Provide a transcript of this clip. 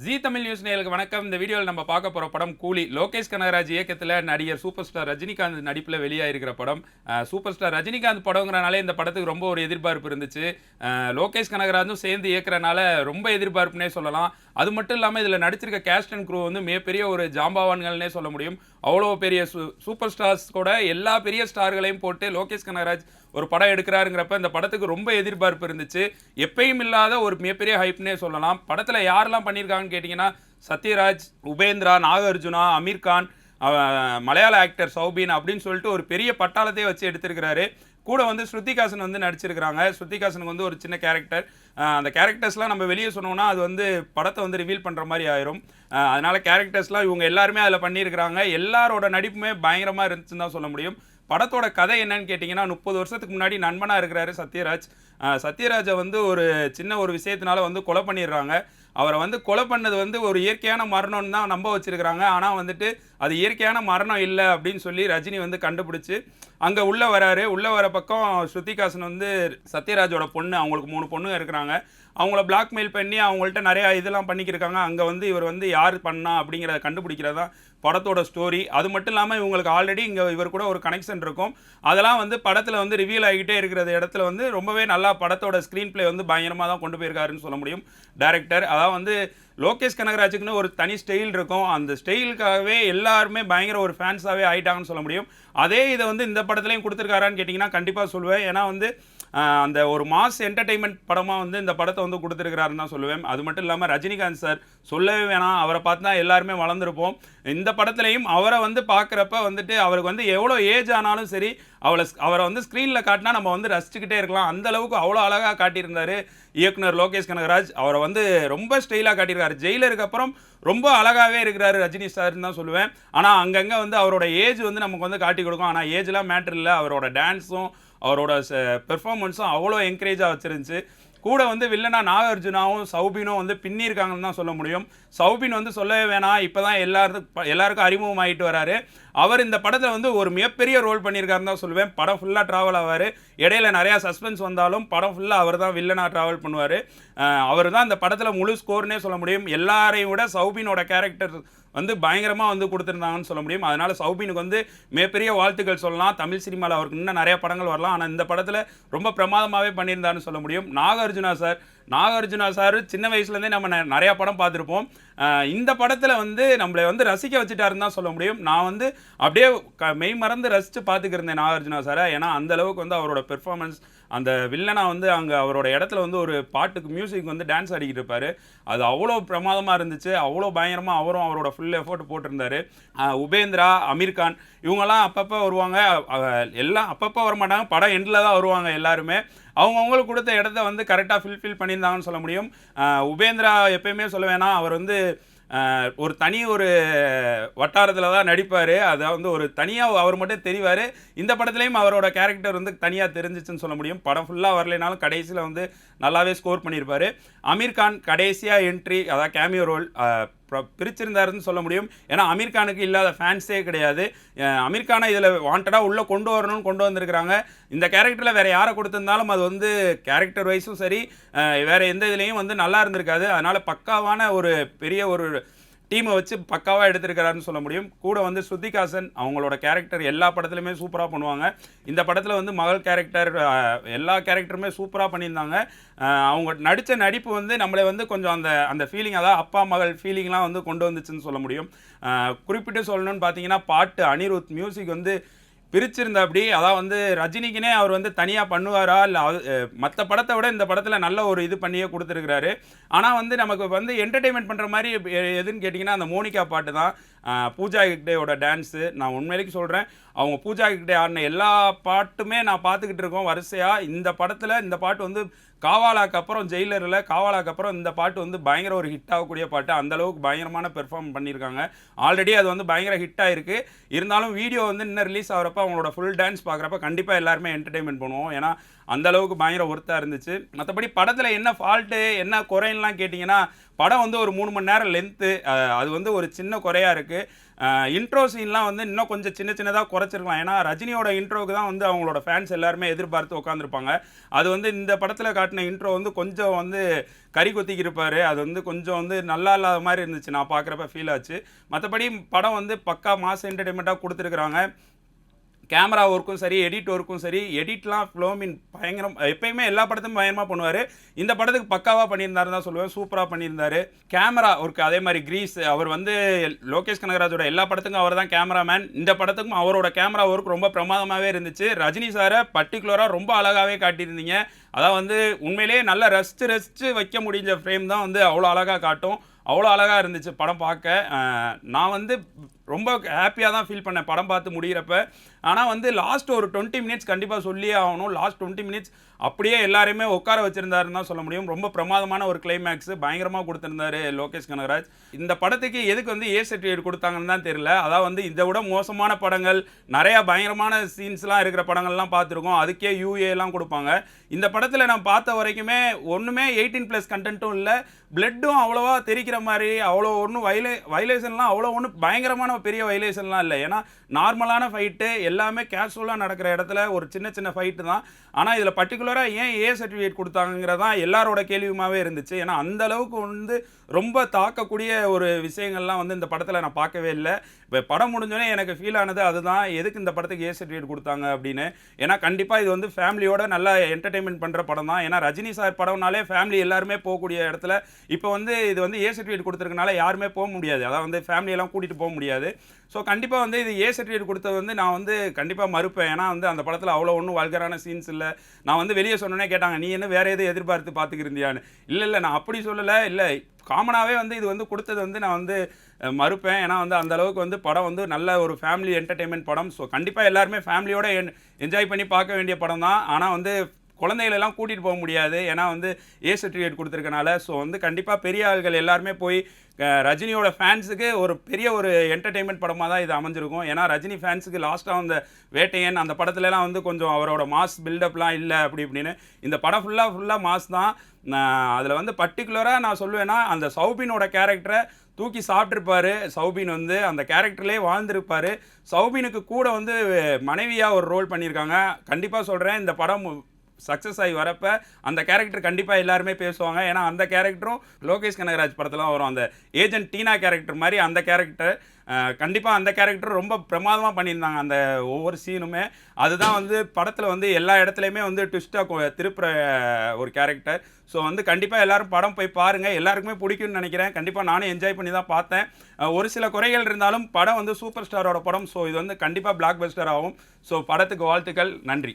ஜீ Tamil news நேயர்களுக்கு வணக்கம். இந்த வீடியோவில் நம்ம பார்க்க போகிற படம் கூலி. லோகேஷ் கனகராஜ் இயக்கத்தில் நடிகர் சூப்பர் ஸ்டார் ரஜினிகாந்த் நடிப்பில் வெளியாகிருக்கிற படம். சூப்பர் ஸ்டார் ரஜினிகாந்த் படங்கிறனாலே இந்த படத்துக்கு ரொம்ப ஒரு எதிர்பார்ப்பு இருந்துச்சு. லோகேஷ் கனகராஜும் சேர்ந்து இயக்குறனால ரொம்ப எதிர்பார்ப்புனே சொல்லலாம். அது மட்டும் இல்லாமல் இதில் நடிச்சிருக்க கேஸ்ட் அண்ட் க்ரூ வந்து மிகப்பெரிய ஒரு ஜாம்பவான்கள்னே சொல்ல முடியும். அவ்வளோ பெரிய சூப்பர் ஸ்டார்ஸ் கூட எல்லா பெரிய ஸ்டார்களையும் போட்டு லோகேஷ் கனகராஜ் ஒரு படம் எடுக்கிறாருங்கிறப்ப இந்த படத்துக்கு ரொம்ப எதிர்பார்ப்பு இருந்துச்சு. எப்பயும் இல்லாத ஒரு மிகப்பெரிய ஹைப்னே சொல்லலாம். படத்தில் யாரெல்லாம் பண்ணியிருக்காங்கன்னு கேட்டிங்கன்னா, சத்யராஜ், உபேந்திரா, நாகார்ஜுனா, அமீர் கான், மலையாள ஆக்டர் சௌபின் அப்படின்னு சொல்லிட்டு ஒரு பெரிய பட்டாளத்தையே வச்சு எடுத்திருக்கிறாரு. கூட வந்து ஸ்ருதிகாசன் வந்து நடிச்சிருக்கிறாங்க. ஸ்ருதிகாசனுக்கு வந்து ஒரு சின்ன கேரக்டர். அந்த கேரக்டர்ஸ்லாம் நம்ம வெளியே சொன்னோம்னா அது வந்து படத்தை வந்து ரிவீல் பண்ணுற மாதிரி ஆயிரும். அதனால கேரக்டர்ஸ்லாம் இவங்க எல்லாருமே அதில் பண்ணியிருக்கிறாங்க. எல்லாரோட நடிப்புமே பயங்கரமாக இருந்துச்சுன்னு தான் சொல்ல முடியும். படத்தோட கதை என்னன்னு கேட்டிங்கன்னா, 30 வருஷத்துக்கு முன்னாடி நண்பனாக இருக்கிறாரு சத்யராஜ். சத்யராஜை வந்து ஒரு சின்ன ஒரு விஷயத்தினால வந்து கொலை பண்ணிடுறாங்க. அவரை வந்து கொலை பண்ணது வந்து ஒரு இயற்கையான மரணம்னு தான் நம்ப வச்சிருக்கிறாங்க. ஆனால் வந்துட்டு அது இயற்கையான மரணம் இல்லை அப்படின்னு சொல்லி ரஜினி வந்து கண்டுபிடிச்சி அங்கே உள்ளே வராரு. உள்ளே வர பக்கம் ஸ்ருதிகாசன் வந்து சத்யராஜோட பொண்ணு, அவங்களுக்கு 3 பொண்ணுங்க இருக்கிறாங்க. அவங்கள பிளாக்மெயில் பண்ணி அவங்கள்ட்ட நிறையா இதெல்லாம் பண்ணிக்கிருக்காங்க. அங்கே வந்து இவர் வந்து யார் பண்ணா அப்படிங்கிறத கண்டுபிடிக்கிறது தான் படத்தோட ஸ்டோரி. அது மட்டும் இல்லாமல் இவங்களுக்கு ஆல்ரெடி இங்கே இவர் கூட ஒரு கனெக்ஷன் இருக்கும். அதெல்லாம் வந்து படத்தில் வந்து ரிவீல் ஆகிட்டே இருக்கிற இடத்துல வந்து ரொம்பவே நல்லா படத்தோட ஸ்க்ரீன் பிளே வந்து பயங்கரமாக தான் கொண்டு போயிருக்காருன்னு சொல்ல முடியும் டைரக்டர். அதாவது வந்து லோகேஷ் கனகராஜுக்குன்னு ஒரு தனி ஸ்டைல் இருக்கும். அந்த ஸ்டைலுக்காகவே எல்லாருமே பயங்கர ஒரு ஃபேன்ஸாகவே ஆகிட்டாங்கன்னு சொல்ல முடியும். அதே இதை வந்து இந்த படத்துலையும் கொடுத்துருக்காரான்னு கேட்டிங்கன்னா கண்டிப்பாக சொல்லுவேன். ஏன்னா வந்து அந்த ஒரு மாஸ் என்டர்டெயின்மெண்ட் படமாக வந்து இந்த படத்தை வந்து கொடுத்துருக்கிறாருன்னு தான் சொல்லுவேன். அது மட்டும் இல்லாமல் ரஜினிகாந்த் சார் சொல்லவே வேணாம். அவரை பார்த்து தான் எல்லாருமே வளர்ந்துருப்போம். இந்த படத்துலையும் அவரை வந்து பார்க்குறப்ப வந்துட்டு அவருக்கு வந்து எவ்வளோ ஏஜ் ஆனாலும் சரி, அவரை வந்து ஸ்க்ரீனில் காட்டினா நம்ம வந்து ரசிச்சுக்கிட்டே இருக்கலாம். அந்த அளவுக்கு அவ்வளோ அழகாக காட்டியிருந்தார் இயக்குனர் லோகேஷ் கனகராஜ். அவரை வந்து ரொம்ப ஸ்டைலாக காட்டியிருக்காரு. ஜெயிலருக்கு அப்புறம் ரொம்ப அழகாகவே இருக்கிறாரு ரஜினி சார்னு தான் சொல்லுவேன். ஆனால் அங்கங்கே வந்து அவரோட ஏஜ் வந்து நமக்கு வந்து காட்டி கொடுக்கும். ஆனால் ஏஜ்லாம் மேட்ரு இல்லை. அவரோட டான்ஸும் அவரோட பெர்ஃபார்மன்ஸும் அவ்வளோ என்கரேஜாக வச்சிருந்துச்சு. கூட வந்து வில்லனா நாகார்ஜுனாவும் சௌபினும் வந்து பின்னிருக்காங்கன்னு தான் சொல்ல முடியும். சௌபின் வந்து சொல்லவே வேணாம், இப்போ தான் எல்லாருக்கும் அறிமுகம் ஆகிட்டு வராரு. அவர் இந்த படத்தில் வந்து ஒரு மிகப்பெரிய ரோல் பண்ணியிருக்காருன்னு தான் சொல்லுவேன். படம் ஃபுல்லாக ட்ராவல் ஆவார். இடையில நிறையா சஸ்பென்ஸ் வந்தாலும் படம் ஃபுல்லாக அவர் தான் வில்லனாக ட்ராவல் பண்ணுவார். அவர் தான் இந்த படத்தில் முழு ஸ்கோர்னே சொல்ல முடியும். எல்லாரையும் விட சௌபினோட கேரக்டர் வந்து பயங்கரமாக வந்து கொடுத்துருந்தாங்கன்னு சொல்ல முடியும். அதனால் சௌபினுக்கு வந்து மிகப்பெரிய வாழ்த்துக்கள் சொல்லலாம். தமிழ் சினிமாவில் அவருக்கு இன்னும் நிறைய படங்கள் வரலாம். ஆனால் இந்த படத்தில் ரொம்ப பிரமாதமாகவே பண்ணியிருந்தாருன்னு சொல்ல முடியும். நாகார்ஜுனா சார் சின்ன வயசுலேருந்தே நம்ம நிறையா படம் பார்த்துருப்போம். இந்த படத்தில் வந்து நம்மளை வந்து ரசிக்க வச்சுட்டாருன்னு தான் சொல்ல முடியும். நான் வந்து அப்படியே மெய் மறந்து ரசித்து பார்த்துக்கிருந்தேன் நாகார்ஜுனா சாரை. ஏன்னா அந்தளவுக்கு வந்து அவரோட பெர்ஃபார்மன்ஸ், அந்த வில்லனா வந்து அங்கே அவரோட இடத்துல வந்து ஒரு பாட்டுக்கு மியூசிக் வந்து டான்ஸ் ஆடிக்கிட்டு இருப்பார். அது அவ்வளோ பிரமாதமாக இருந்துச்சு. அவ்வளோ பயங்கரமாக அவரும் அவரோட ஃபுல் எஃபோர்ட் போட்டிருந்தார். உபேந்திரா, அமீர் கான் இவங்கெல்லாம் அப்பப்போ வருவாங்க. எல்லாம் அப்பப்போ வரமாட்டாங்க, படம் எண்டில் தான் வருவாங்க. எல்லாருமே அவங்கவுங்களுக்கு கொடுத்த இடத்த வந்து கரெக்டாக ஃபில் பண்ணியிருந்தாங்கன்னு சொல்ல முடியும். உபேந்திரா எப்பயுமே சொல்ல வேணாம், அவர் வந்து ஒரு தனி ஒரு வட்டாரத்தில் தான் நடிப்பார். அதை வந்து ஒரு தனியாக அவர் மட்டும் தெரிவார். இந்த படத்துலேயும் அவரோட கேரக்டர் வந்து தனியாக தெரிஞ்சிச்சுன்னு சொல்ல முடியும். படம் ஃபுல்லாக வரலைனாலும் கடைசியில் வந்து நல்லாவே ஸ்கோர் பண்ணியிருப்பார். அமீர் கான் கடைசியாக என்ட்ரி, அதாவது கேமியோ ரோல் பிரிச்சிருந்தாருன்னு சொல்ல முடியும். ஏன்னா அமீர் கானுக்கு இல்லாத ஃபேன்ஸே கிடையாது. அமீர் கானை இதில் வாண்டடாக உள்ளே கொண்டு வரணும்னு கொண்டு வந்திருக்கிறாங்க. இந்த கேரக்டரில் வேறு யாரை கொடுத்துருந்தாலும் அது வந்து கேரக்டர் வைஸும் சரி, வேறு எந்த இதுலேயும் வந்து நல்லா இருந்திருக்காது. அதனால் பக்காவான ஒரு பெரிய ஒரு டீமை வச்சு பக்காவாக எடுத்திருக்கிறாருன்னு சொல்ல முடியும். கூட வந்து ஸ்ருதிகாசன் அவங்களோட கேரக்டர் எல்லா படத்துலையுமே சூப்பராக பண்ணுவாங்க. இந்த படத்தில் வந்து மகள் கேரக்டர் எல்லா கேரக்டருமே சூப்பராக பண்ணியிருந்தாங்க. அவங்க நடித்த நடிப்பு வந்து நம்மளை வந்து கொஞ்சம் அந்த ஃபீலிங், அதாவது அப்பா மகள் ஃபீலிங்லாம் வந்து கொண்டு வந்துச்சுன்னு சொல்ல முடியும். குறிப்பிட்டு சொல்லணும்னு பார்த்தீங்கன்னா, பாட்டு அனிருத் மியூசிக் வந்து பிரிச்சிருந்தா அப்படி, அதாவது வந்து ரஜினிக்குனே அவர் வந்து தனியாக பண்ணுவாரா இல்லை மற்ற படத்தை விட இந்த படத்தில் நல்ல ஒரு இது பண்ணியே கொடுத்துருக்கிறாரு. ஆனால் வந்து நமக்கு வந்து என்டர்டெயின்மெண்ட் பண்ணுற மாதிரி எதுன்னு கேட்டிங்கன்னா அந்த மோனிகா பாட்டு தான். பூஜா ஹெக்டேயோட டான்ஸு நான் உண்மையிலேயே சொல்கிறேன். அவங்க பூஜா ஹெக்டே ஆடின எல்லா பாட்டுமே நான் பார்த்துக்கிட்டு இருக்கோம் வரிசையாக. இந்த படத்தில் இந்த பாட்டு வந்து காவாலாக்கு அப்புறம், ஜெயிலரில் காவாலாக்கு அப்புறம் இந்த பாட்டு வந்து பயங்கர ஒரு ஹிட் ஆகக்கூடிய பாட்டு. அந்தளவுக்கு பயங்கரமான பெர்ஃபார்ம் பண்ணியிருக்காங்க. ஆல்ரெடி அது வந்து பயங்கர ஹிட் ஆகிருக்கு. இருந்தாலும் வீடியோ வந்து இன்னும் ரிலீஸ் ஆகிறப்ப அவங்களோட ஃபுல் டான்ஸ் பார்க்குறப்ப கண்டிப்பாக எல்லாருமே என்டர்டெயின்மெண்ட் பண்ணுவோம். ஏன்னா அந்த அளவுக்கு பயங்கர ஒர்த்தாக இருந்துச்சு. மற்றபடி படத்தில் என்ன ஃபால்ட்டு என்ன குறைன்னுலாம் கேட்டிங்கன்னா, படம் வந்து ஒரு 3 மணி நேரம் லென்த்து. அது வந்து ஒரு சின்ன குறையாக இருக்குது. இன்ட்ரோ சீன்லாம் வந்து இன்னும் கொஞ்சம் சின்னதாக குறைச்சிருக்கலாம். ஏன்னா ரஜினியோட இன்ட்ரோவுக்கு தான் வந்து அவங்களோட ஃபேன்ஸ் எல்லாருமே எதிர்பார்த்து உட்காந்துருப்பாங்க. அது வந்து இந்த படத்தில் காட்டின இன்ட்ரோ வந்து கொஞ்சம் வந்து கறி கொத்திக்கிருப்பார். அது வந்து கொஞ்சம் வந்து நல்லா இல்லாத மாதிரி இருந்துச்சு, நான் பார்க்குறப்ப ஃபீல் ஆச்சு. மற்றபடி படம் வந்து பக்கா மாஸ் என்டர்டெயின்மெண்ட்டாக கொடுத்துருக்குறாங்க. கேமரா ஒர்க்கும் சரி, எடிட் ஒர்க்கும் சரி, எடிட்லாம் ஃப்ளோமின் பயங்கரம். எப்பயுமே எல்லா படத்தையும் பயங்கரமாக பண்ணுவார். இந்த படத்துக்கு பக்காவாக பண்ணியிருந்தாருன்னு தான் சொல்லுவேன். சூப்பராக பண்ணியிருந்தார். கேமரா ஒர்க்கு அதே மாதிரி கிரீஸ். அவர் வந்து லோகேஷ் கனகராஜோட எல்லா படத்துக்கும் அவர் தான் கேமராமேன். இந்த படத்துக்கும் அவரோட கேமரா ஒர்க் ரொம்ப பிரமாதமாகவே இருந்துச்சு. ரஜினி சாரை பர்டிகுலராக ரொம்ப அழகாகவே காட்டியிருந்தீங்க. அதான் வந்து உண்மையிலேயே நல்லா ரசித்து வைக்க முடிஞ்ச ஃப்ரேம் தான் வந்து அவ்வளோ அழகாக காட்டும். அவ்வளோ அழகாக இருந்துச்சு படம் பார்க்க. நான் வந்து ரொம்ப ஹாப்பியாக தான் ஃபீல் பண்ணேன் படம் பார்த்து முடிகிறப்ப. ஆனால் வந்து லாஸ்ட் ஒரு 20 மினிட்ஸ் கண்டிப்பாக சொல்லியே ஆகணும். லாஸ்ட் 20 மினிட்ஸ் அப்படியே எல்லாருமே உட்கார வச்சுருந்தாருன்னு தான் சொல்ல முடியும். ரொம்ப பிரமாதமான ஒரு கிளைமேக்ஸு பயங்கரமாக கொடுத்துருந்தாரு லோகேஷ் கனகராஜ். இந்த படத்துக்கு எதுக்கு வந்து ஏ சர்டிஃபிகேட் கொடுத்தாங்கன்னு தான் தெரியல. அதான் வந்து இதை விட மோசமான படங்கள், நிறையா பயங்கரமான சீன்ஸ்லாம் இருக்கிற படங்கள்லாம் பார்த்துருக்கோம். அதுக்கே யூஏலாம் கொடுப்பாங்க. இந்த படத்தில் நான் பார்த்த வரைக்குமே ஒன்றுமே 18+ கண்டென்ட்டும் இல்லை. பிளட்டும் அவ்வளோவா தெரிக்கிற மாதிரி அவ்வளோ ஒன்றும் வைலேஷன்லாம் அவ்வளோ ஒன்றும் பயங்கரமான பெரிய வைலேஷன்லாம் இல்லை. ஏன்னா நார்மலான ஃபைட்டு எல்லாமே கேஷுவலாக நடக்கிற இடத்துல ஒரு சின்ன ஃபைட்டு தான். ஆனால் இதில் பர்டிகுலராக ஏன் ஏ சர்டிஃபிகேட் கொடுத்தாங்கிறதான் எல்லாரோட கேள்வியுமாவே இருந்துச்சு. ஏன்னா அந்த அளவுக்கு வந்து ரொம்ப தாக்கக்கூடிய ஒரு விஷயங்கள்லாம் வந்து இந்த படத்தில் நான் பார்க்கவே இல்லை. இப்போ படம் முடிஞ்சோடனே எனக்கு ஃபீல் ஆனது அதுதான், எதுக்கு இந்த படத்துக்கு ஏ சர்டிஃபிகேட் கொடுத்தாங்க அப்படின்னு. ஏன்னா கண்டிப்பாக இது வந்து ஃபேமிலியோட நல்லா என்டர்டெயின்மெண்ட் பண்ணுற படம் தான். ஏன்னா ரஜினி சார் படம்னாலே ஃபேமிலி எல்லாருமே போகக்கூடிய இடத்துல இப்போ வந்து இது வந்து ஏ சர்டிஃபிகேட் கொடுத்துருக்கனால யாருமே போக முடியாது. அதான் வந்து ஃபேமிலியெல்லாம் கூட்டிகிட்டு போக முடியாது. ஸோ கண்டிப்பாக வந்து இது ஏ சர்டிஃபிகேட் கொடுத்தது வந்து நான் வந்து கண்டிப்பாக மறுப்பேன். ஏன்னா வந்து அந்த படத்தில் அவ்வளோ ஒன்றும் வல்கரான சீன்ஸ் இல்லை. நான் வந்து வெளியே சொன்னோன்னே கேட்டாங்க, நீ என்ன வேறு எதுவும் எதிர்பார்த்து பார்த்துக்கிருந்தியான்னு. இல்லை நான் அப்படி சொல்லலை. இல்லை காமனாகவே வந்து இது வந்து கொடுத்தது வந்து நான் வந்து மறுப்பேன். ஏன்னா வந்து அந்தளவுக்கு வந்து படம் வந்து நல்ல ஒரு ஃபேமிலி என்டர்டெயின்மெண்ட் படம். ஸோ கண்டிப்பாக எல்லாருமே ஃபேமிலியோட என்ஜாய் பண்ணி பார்க்க வேண்டிய படம் தான். ஆனால் வந்து குழந்தைகளெல்லாம் கூட்டிகிட்டு போக முடியாது. ஏன்னா வந்து ஏ சர்டிஃபிகேட் கொடுத்துருக்கனால. ஸோ வந்து கண்டிப்பாக பெரிய ஆள்கள் எல்லாருமே போய் ரஜினியோட ஃபேன்ஸுக்கு ஒரு பெரிய ஒரு என்டர்டெயின்மெண்ட் படமாக தான் இது அமைஞ்சிருக்கும். ஏன்னா ரஜினி ஃபேன்ஸுக்கு லாஸ்ட்டாக அந்த வேட்டையன் அந்த படத்துலலாம் வந்து கொஞ்சம் அவரோட மாஸ் பில்டப்லாம் இல்லை அப்படி இப்படின்னு. இந்த படம் ஃபுல்லாக மாஸ் தான். அதில் வந்து பர்டிகுலராக நான் சொல்லுவேன்னா, அந்த சௌபினோட கேரக்டரை தூக்கி சாப்பிட்ருப்பாரு. சௌபின் வந்து அந்த கேரக்டர்லேயே வாழ்ந்துருப்பார். சௌபினுக்கு கூட வந்து மனைவியாக ஒரு ரோல் பண்ணியிருக்காங்க. கண்டிப்பாக சொல்கிறேன், இந்த படம் சக்ஸஸ் ஆகி வரப்போ அந்த கேரக்டர் கண்டிப்பாக எல்லாருமே பேசுவாங்க. ஏன்னா அந்த கேரக்டரும் லோகேஷ் கனகராஜ் படத்தில் வரும். அந்த ஏஜென்ட் டீனா கேரக்டர் மாதிரி அந்த கேரக்டர் கண்டிப்பாக அந்த கேரக்டர் ரொம்ப பிரமாதமாக பண்ணியிருந்தாங்க. அந்த ஒவ்வொரு சீனுமே அதுதான் வந்து படத்தில் வந்து எல்லா இடத்துலையுமே வந்து ட்விஸ்ட்டாக திருப்புற ஒரு கேரக்டர். ஸோ வந்து கண்டிப்பாக எல்லோரும் படம் போய் பாருங்கள். எல்லாருக்குமே பிடிக்கும்னு நினைக்கிறேன். கண்டிப்பாக நானும் என்ஜாய் பண்ணி தான் பார்த்தேன். ஒரு சில குறைகள் இருந்தாலும் படம் வந்து சூப்பர் ஸ்டாரோட படம். ஸோ இது வந்து கண்டிப்பாக பிளாக் பஸ்டர் ஆகும். ஸோ படத்துக்கு வாழ்த்துக்கள். நன்றி.